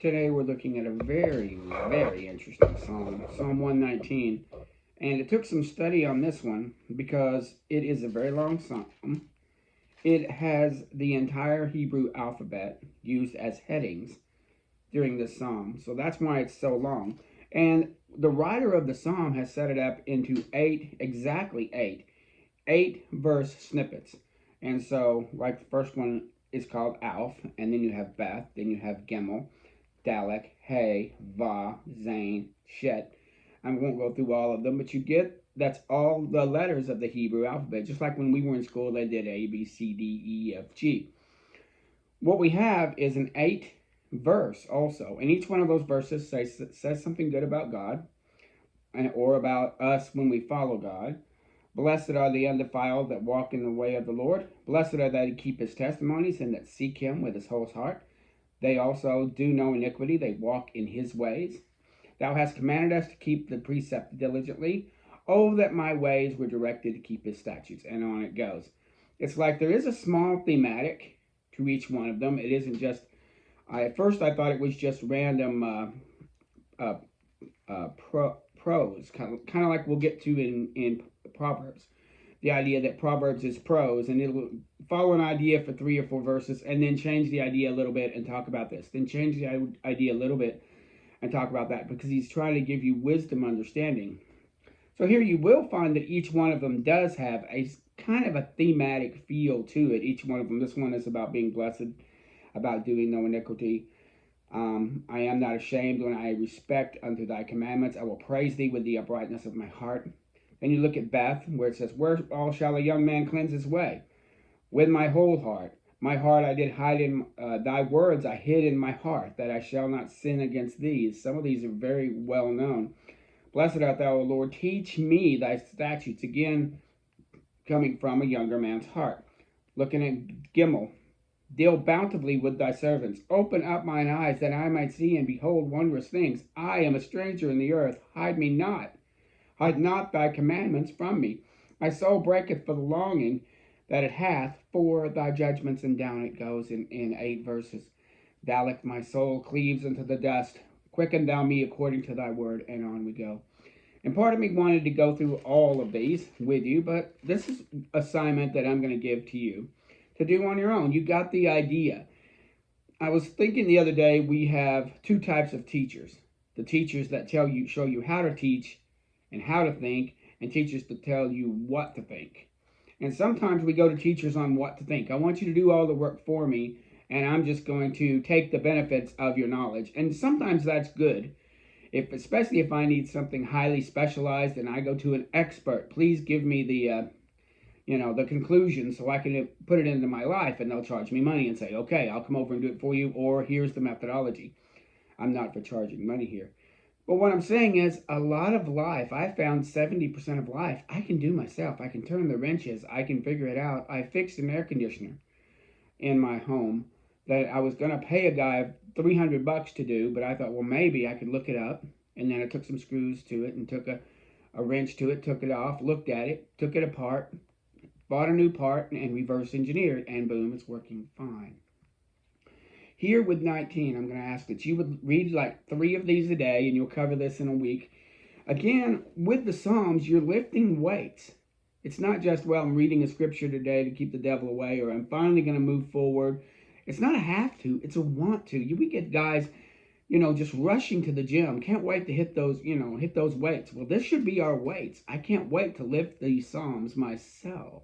Today we're looking at a very, very interesting psalm, Psalm 119. And it took some study on this one because it is a very long psalm. It has the entire Hebrew alphabet used as headings during this psalm. So that's why it's so long. And the writer of the psalm has set it up into exactly eight verse snippets. And so, like the first one is called Alf, and then you have Beth, then you have Gimel, Dalek, Hey, Va, Zain, Shet. I won't go through all of them, but you get that's all the letters of the Hebrew alphabet. Just like when we were in school, they did A, B, C, D, E, F, G. What we have is an 8 verse also, and each one of those verses says something good about God or about us when we follow God. Blessed are the undefiled that walk in the way of the Lord. Blessed are they that keep his testimonies and that seek him with his whole heart. They also do no iniquity, they walk in his ways. Thou hast commanded us to keep the precept diligently. Oh, that my ways were directed to keep his statutes. And on it goes. It's like there is a small thematic to each one of them. It isn't just, at first I thought it was just random prose, kind of like we'll get to in Proverbs. The idea that Proverbs is prose, and it'll follow an idea for 3 or 4 verses, and then change the idea a little bit and talk about this. Then change the idea a little bit and talk about that, because he's trying to give you wisdom understanding. So here you will find that each one of them does have a kind of a thematic feel to it. Each one of them. This one is about being blessed, about doing no iniquity. I am not ashamed when I respect unto thy commandments. I will praise thee with the uprightness of my heart. Then you look at Beth, where it says, where all shall a young man cleanse his way? With my whole heart. My heart I did hide in thy words I hid in my heart, that I shall not sin against thee. Some of these are very well known. Blessed art thou, O Lord. Teach me thy statutes. Again, coming from a younger man's heart. Looking at Gimel. Deal bountifully with thy servants. Open up mine eyes, that I might see and behold wondrous things. I am a stranger in the earth. Hide me not. Hide not thy commandments from me. My soul breaketh for the longing that it hath for thy judgments. And down it goes in 8 verses. Dalek, my soul cleaves into the dust. Quicken thou me according to thy word. And on we go. And part of me wanted to go through all of these with you, but this is an assignment that I'm going to give to you to do on your own. You got the idea. I was thinking the other day, we have 2 types of teachers. The teachers that show you how to teach and how to think, and teachers that tell you what to think. And sometimes we go to teachers on what to think. I want you to do all the work for me, and I'm just going to take the benefits of your knowledge. And sometimes that's good. Especially if I need something highly specialized and I go to an expert, please give me the conclusion so I can put it into my life, and they'll charge me money and say, okay, I'll come over and do it for you, or here's the methodology. I'm not for charging money here. But what I'm saying is, a lot of life, I found 70% of life, I can do myself. I can turn the wrenches. I can figure it out. I fixed an air conditioner in my home that I was going to pay a guy $300 to do, but I thought, well, maybe I could look it up. And then I took some screws to it and took a wrench to it, took it off, looked at it, took it apart, bought a new part, and reverse engineered, and boom, it's working fine. Here with 19, I'm going to ask that you would read like 3 of these a day, and you'll cover this in a week. Again, with the Psalms, you're lifting weights. It's not just, well, I'm reading a scripture today to keep the devil away, or I'm finally going to move forward. It's not a have to, it's a want to. We get guys, just rushing to the gym. Can't wait to hit those weights. Well, this should be our weights. I can't wait to lift these Psalms myself.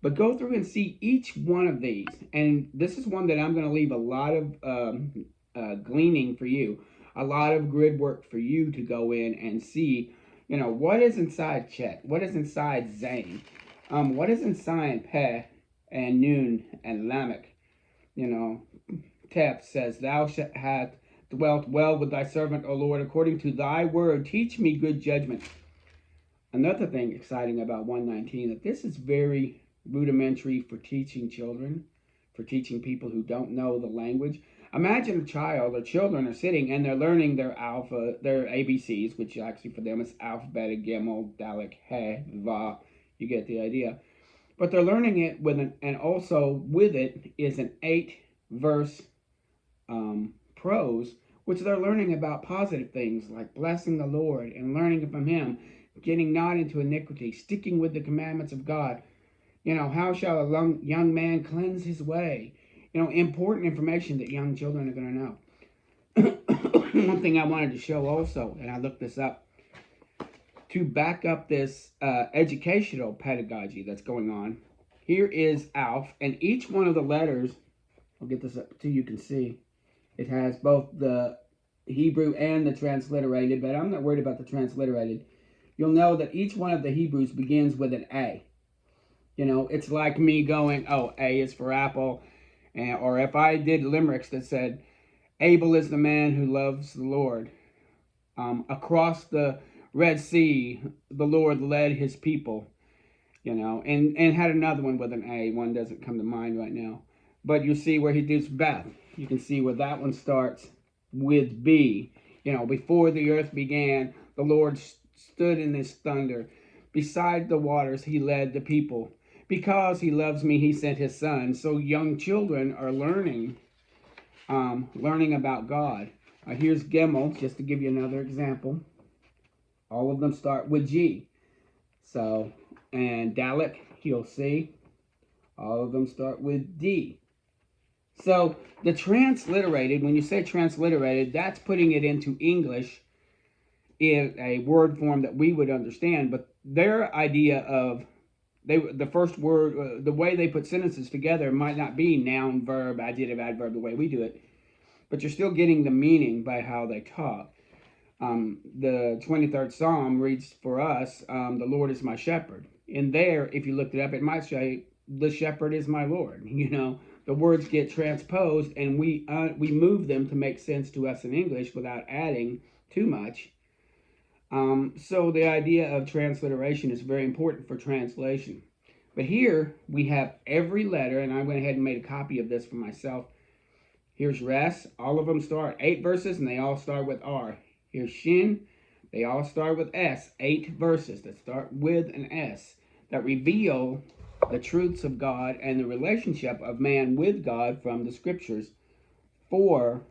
But go through and see each one of these. And this is one that I'm going to leave a lot of gleaning for you. A lot of grid work for you to go in and see, what is inside Chet? What is inside Zain? What is inside Peh and Nun and Lamech? Teth says, thou hast dwelt well with thy servant, O Lord, according to thy word. Teach me good judgment. Another thing exciting about 119, that this is very rudimentary for teaching children, for teaching people who don't know the language. Imagine a child or children are sitting and they're learning their ABCs, which actually for them is Alpha, Beta, Gimel, Dalek, He, Va. You get the idea. But they're learning it and also with it is an 8-verse prose which they're learning about positive things like blessing the Lord and learning from Him, getting not into iniquity, sticking with the commandments of God. How shall a young man cleanse his way? Important information that young children are going to know. One thing I wanted to show also, and I looked this up, to back up this educational pedagogy that's going on. Here is ALF, and each one of the letters, I'll get this up so you can see, it has both the Hebrew and the transliterated, but I'm not worried about the transliterated. You'll know that each one of the Hebrews begins with an A. It's like me going, oh, A is for apple, or if I did limericks that said, Abel is the man who loves the Lord. Across the Red Sea, the Lord led his people, and had another one with an A. One doesn't come to mind right now. But you see where he does Beth. You can see where that one starts with B. Before the earth began, the Lord stood in his thunder. Beside the waters, he led the people. Because he loves me, he sent his son. So young children are learning about God. Here's Gimel, just to give you another example. All of them start with G. So, and Dalet, you'll see, all of them start with D. So, the transliterated, when you say transliterated, that's putting it into English in a word form that we would understand. But their idea of, the first word, the way they put sentences together might not be noun, verb, adjective, adverb, the way we do it. But you're still getting the meaning by how they talk. The 23rd Psalm reads for us, the Lord is my shepherd. In there, if you looked it up, it might say, the shepherd is my Lord. The words get transposed and we move them to make sense to us in English without adding too much. So the idea of transliteration is very important for translation. But here we have every letter, and I went ahead and made a copy of this for myself. Here's Res. All of them start 8 verses, and they all start with R. Here's Shin. They all start with S. 8 verses that start with an S that reveal the truths of God and the relationship of man with God from the scriptures for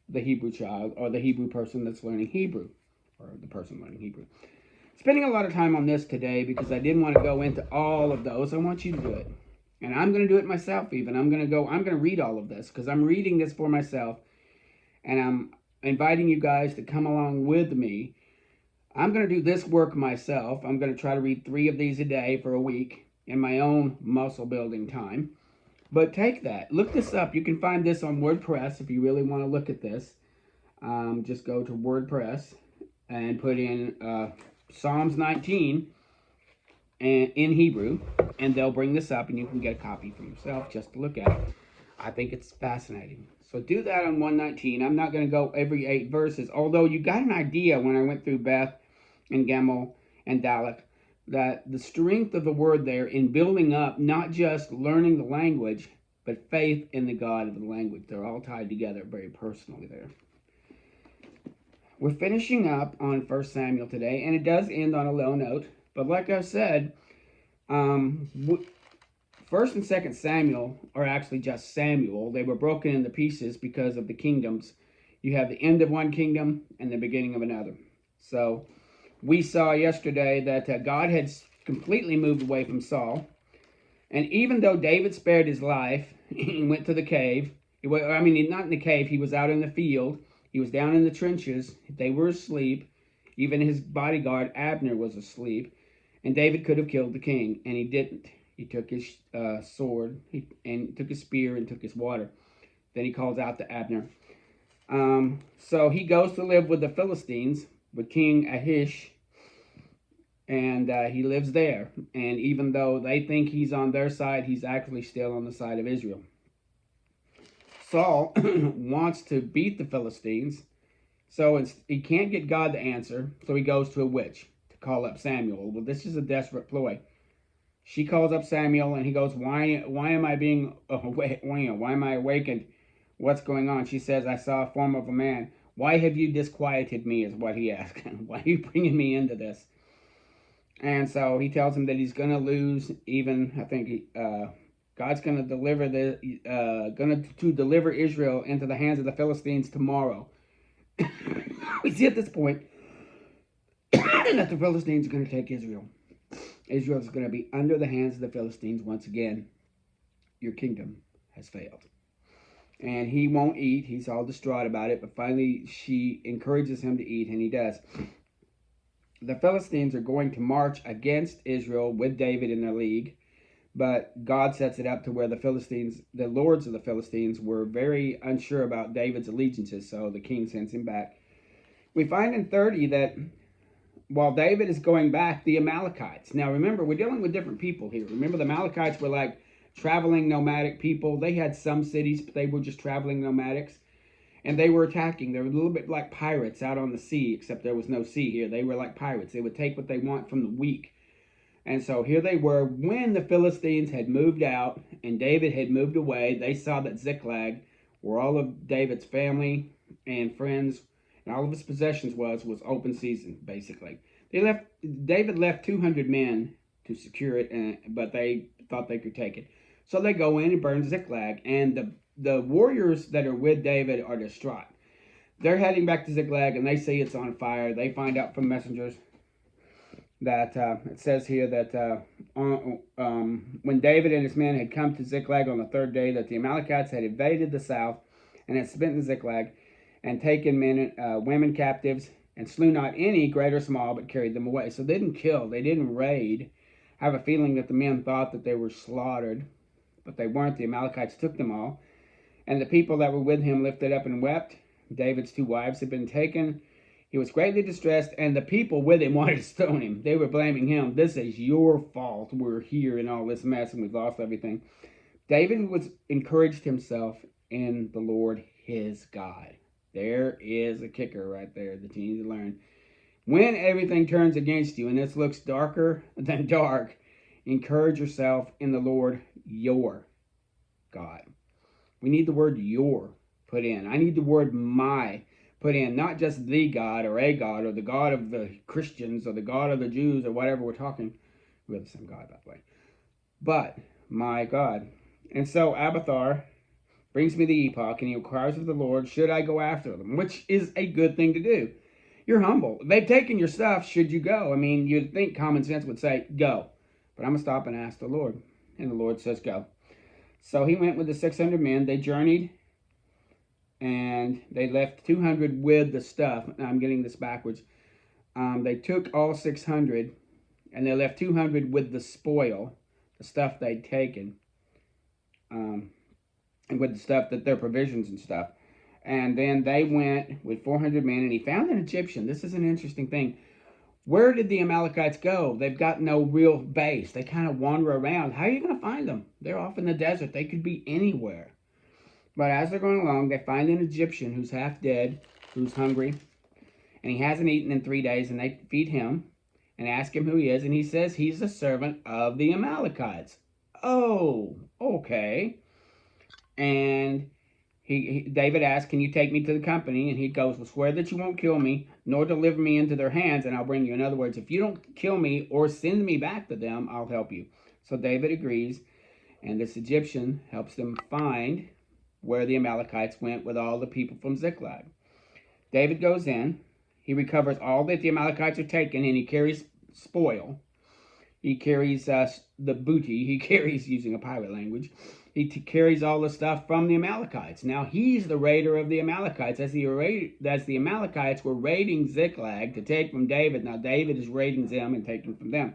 the Hebrew child or the Hebrew person that's learning Hebrew, or the person learning Hebrew. Spending a lot of time on this today because I didn't want to go into all of those. I want you to do it. And I'm going to do it myself even. I'm going to read all of this because I'm reading this for myself. And I'm inviting you guys to come along with me. I'm going to do this work myself. I'm going to try to read 3 of these a day for a week in my own muscle building time. But take that. Look this up. You can find this on WordPress if you really want to look at this. Just go to WordPress and put in Psalms 19 and in Hebrew, and they'll bring this up and you can get a copy for yourself just to look at it. I think it's fascinating. So do that on 119. I'm not going to go every 8 verses, although you got an idea when I went through Beth and Gimel and Dalet that the strength of the word there in building up not just learning the language, but faith in the God of the language. They're all tied together very personally there. We're finishing up on 1 Samuel today, and it does end on a low note. But like I said, 1st and 2nd Samuel are actually just Samuel. They were broken into pieces because of the kingdoms. You have the end of one kingdom and the beginning of another. So we saw yesterday that God had completely moved away from Saul. And even though David spared his life, he went to the cave. Not in the cave. He was out in the field. He was down in the trenches. They were asleep. Even his bodyguard, Abner, was asleep. And David could have killed the king, and he didn't. He took his sword, and took his spear, and took his water. Then he calls out to Abner. So he goes to live with the Philistines, with King Ahish, and he lives there. And even though they think he's on their side, he's actually still on the side of Israel. Saul wants to beat the Philistines, so he can't get God to answer, so he goes to a witch to call up Samuel. Well, this is a desperate ploy. She calls up Samuel, and he goes, why am I being why am I awakened? What's going on? She says, I saw a form of a man. Why have you disquieted me, is what he asked. Why are you bringing me into this? And so he tells him that he's going to lose, even, I think, God's going to deliver deliver Israel into the hands of the Philistines tomorrow. We see at this point that the Philistines are going to take Israel. Israel is going to be under the hands of the Philistines once again. Your kingdom has failed. And he won't eat. He's all distraught about it. But finally, she encourages him to eat, and he does. The Philistines are going to march against Israel with David in their league. But God sets it up to where the Philistines, the lords of the Philistines, were very unsure about David's allegiances. So the king sends him back. We find in 30 that while David is going back, the Amalekites. Now remember, we're dealing with different people here. Remember, the Amalekites were like traveling nomadic people. They had some cities, but they were just traveling nomadics. And they were attacking. They were a little bit like pirates out on the sea, except there was no sea here. They were like pirates. They would take what they want from the weak. And so here they were. When the Philistines had moved out and David had moved away, they saw that Ziklag, where all of David's family and friends and all of his possessions was open season, basically. David left 200 men to secure it, but they thought they could take it. So they go in and burn Ziklag, and the warriors that are with David are distraught. They're heading back to Ziklag, and they see it's on fire. They find out from messengers that it says here that when David and his men had come to Ziklag on the third day, that the Amalekites had invaded the south and had smitten Ziklag and taken men, women captives, and slew not any, great or small, but carried them away. So they didn't kill, they didn't raid. I have a feeling that the men thought that they were slaughtered, but they weren't. The Amalekites took them all. And the people that were with him lifted up and wept. David's 2 wives had been taken. He was greatly distressed, and the people with him wanted to stone him. They were blaming him. This is your fault. We're here in all this mess, and we've lost everything. David encouraged himself in the Lord his God. There is a kicker right there that you need to learn. When everything turns against you and this looks darker than dark, encourage yourself in the Lord your God. We need the word your put in. I need the word my put in. Not just the God or a God or the God of the Christians or the God of the Jews or whatever we're talking. We have the same God, by the way. But my God. And so Abiathar brings me the ephod, and he inquires of the Lord, should I go after them? Which is a good thing to do. You're humble. They've taken your stuff. Should you go? I mean, you'd think common sense would say, go. But I'm going to stop and ask the Lord. And the Lord says, go. So he went with the 600 men. They journeyed, and they left 200 with the stuff. Now, I'm getting this backwards. They took all 600, and they left 200 with the spoil, the stuff they'd taken. And with the stuff that their provisions and stuff. And then they went with 400 men, and he found an Egyptian. This is an interesting thing. Where did the Amalekites go? They've got no real base. They kind of wander around. How are you going to find them? They're off in the desert. They could be anywhere. But as they're going along, they find an Egyptian who's half dead, who's hungry, and he hasn't eaten in 3 days, and they feed him and ask him who he is, and he says he's a servant of the Amalekites. Oh, okay. And David asked, can you take me to the company? And he goes, well, swear that you won't kill me, nor deliver me into their hands, and I'll bring you. In other words, if you don't kill me or send me back to them, I'll help you. So David agrees, and this Egyptian helps them find where the Amalekites went with all the people from Ziklag. David goes in. He recovers all that the Amalekites are taken, and he carries spoil. He carries the booty. He carries, using a pirate language, he carries all the stuff from the Amalekites. Now, he's the raider of the Amalekites. As the Amalekites were raiding Ziklag to take from David, now David is raiding them and taking from them.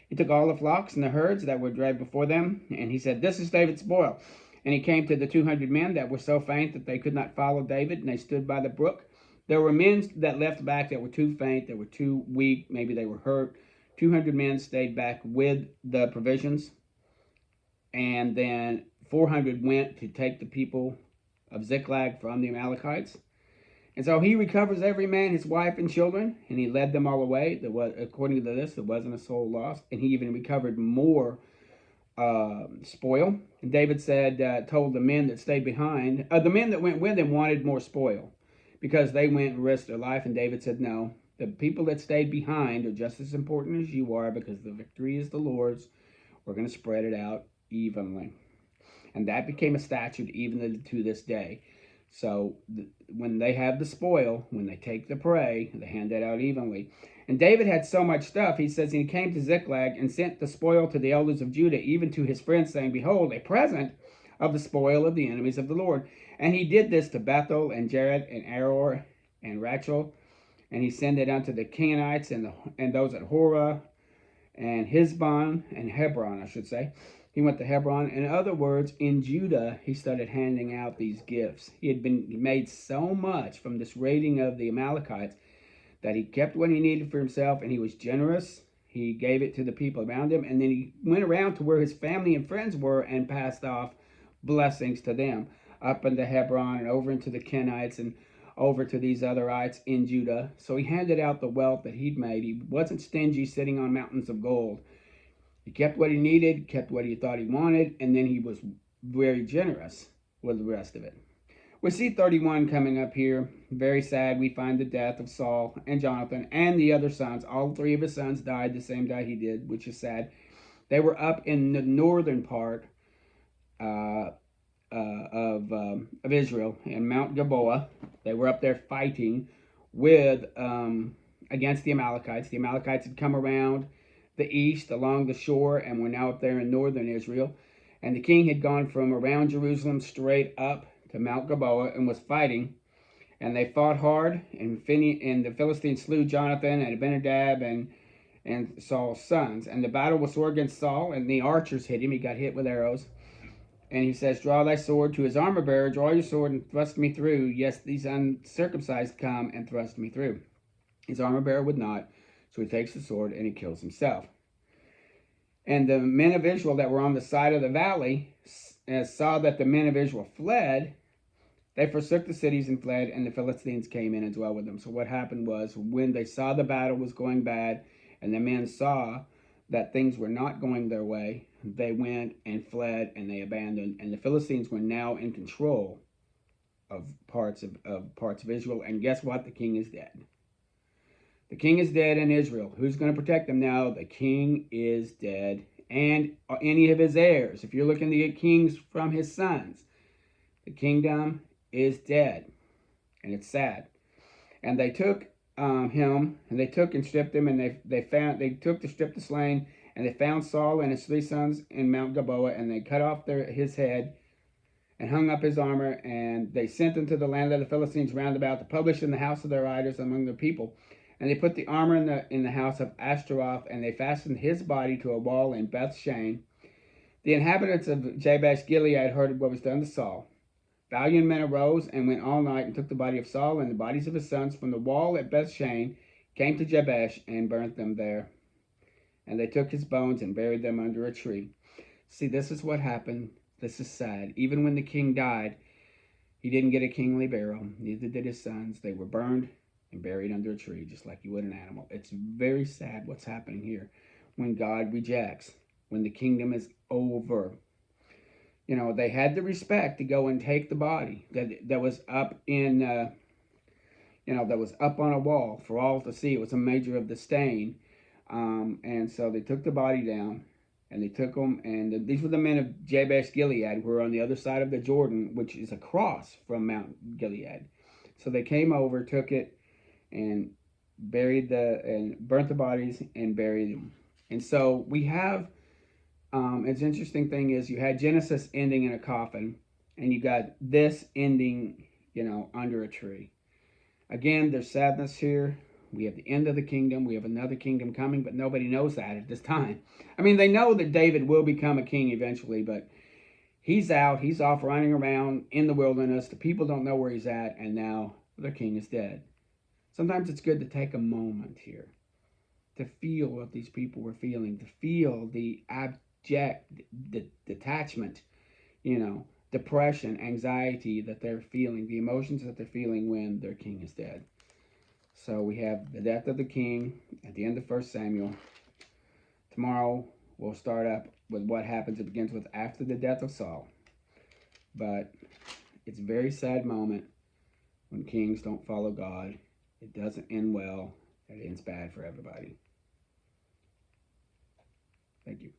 He took all the flocks and the herds that were dragged before them, and he said, this is David's spoil. And he came to the 200 men that were so faint that they could not follow David, and they stood by the brook. There were men that left back that were too faint, that were too weak, maybe they were hurt. 200 men stayed back with the provisions, and then 400 went to take the people of Ziklag from the Amalekites. And so he recovers every man, his wife and children, and he led them all away. There was, according to this, there wasn't a soul lost, and he even recovered more spoil. And David said, told the men that stayed behind, the men that went with him wanted more spoil because they went and risked their life. And David said, no, the people that stayed behind are just as important as you are, because the victory is the Lord's. We're going to spread it out evenly. And that became a statute even to this day. So when they have the spoil, when they take the prey, they hand that out evenly. And David had so much stuff, he says, he came to Ziklag and sent the spoil to the elders of Judah, even to his friends, saying, Behold, a present of the spoil of the enemies of the Lord. And he did this to Bethel and Jared and Aror and Rachel. And he sent it unto the Canaanites and those at Horah and Hizbon and Hebron, I should say. He went to Hebron. In other words, in Judah, he started handing out these gifts. He had been made so much from this raiding of the Amalekites that he kept what he needed for himself, and he was generous. He gave it to the people around him, and then he went around to where his family and friends were and passed off blessings to them, up into Hebron and over into the Kenites and over to these otherites in Judah. So he handed out the wealth that he'd made. He wasn't stingy sitting on mountains of gold. He kept what he needed, kept what he thought he wanted, and then he was very generous with the rest of it. We see 31 coming up here. Very sad. We find the death of Saul and Jonathan and the other sons. All three of his sons died the same day he did, which is sad. They were up in the northern part of Israel in Mount Gilboa. They were up there fighting with against the Amalekites. The Amalekites had come around the east along the shore and were now up there in northern Israel. And the king had gone from around Jerusalem straight up to Mount Gilboa and was fighting. And they fought hard, and the Philistines slew Jonathan and Abinadab and Saul's sons. And the battle was sore against Saul, and the archers hit him. He got hit with arrows. And he says, Draw thy sword. To his armor bearer, draw your sword and thrust me through. Yes, these uncircumcised come and thrust me through. His armor bearer would not. So he takes the sword and he kills himself. And the men of Israel that were on the side of the valley saw that the men of Israel fled. They forsook the cities and fled, and the Philistines came in and dwelt with them. So what happened was, when they saw the battle was going bad, and the men saw that things were not going their way, they went and fled and they abandoned. And the Philistines were now in control of parts of Israel. And guess what? The king is dead. The king is dead in Israel. Who's going to protect them now? The king is dead, and any of his heirs. If you're looking to get kings from his sons, the kingdom is dead, and it's sad. And they took him, and they took and stripped him, and they took to strip the slain, and they found Saul and his 3 sons in Mount Gilboa, and they cut off his head and hung up his armor, and they sent him to the land of the Philistines round about to publish in the house of their idols among their people. And they put the armor in the house of Ashtaroth, and they fastened his body to a wall in Bethshan. The inhabitants of Jabesh Gilead heard what was done to Saul. Valiant men arose and went all night and took the body of Saul and the bodies of his sons from the wall at Bethshan, came to Jabesh, and burnt them there. And they took his bones and buried them under a tree. See, this is what happened. This is sad. Even when the king died, he didn't get a kingly burial. Neither did his sons. They were burned and buried under a tree, just like you would an animal. It's very sad what's happening here when God rejects, when the kingdom is over. You know, they had the respect to go and take the body that was up in, that was up on a wall for all to see. It was a measure of the stain. And so they took the body down, and they took them, and these were the men of Jabesh Gilead, who were on the other side of the Jordan, which is across from Mount Gilead. So they came over, took it, and burnt the bodies and buried them. And so we have, it's interesting thing is, you had Genesis ending in a coffin, and you got this ending, under a tree. Again, there's sadness here. We have the end of the kingdom. We have another kingdom coming, but nobody knows that at this time. I mean, they know that David will become a king eventually, but he's out. He's off running around in the wilderness. The people don't know where he's at, and now the king is dead. Sometimes it's good to take a moment here to feel what these people were feeling, to feel the abject detachment, depression, anxiety that they're feeling, the emotions that they're feeling when their king is dead. So we have the death of the king at the end of 1 Samuel. Tomorrow we'll start up with what happens. It begins with after the death of Saul. But it's a very sad moment when kings don't follow God. It doesn't end well. It ends bad for everybody. Thank you.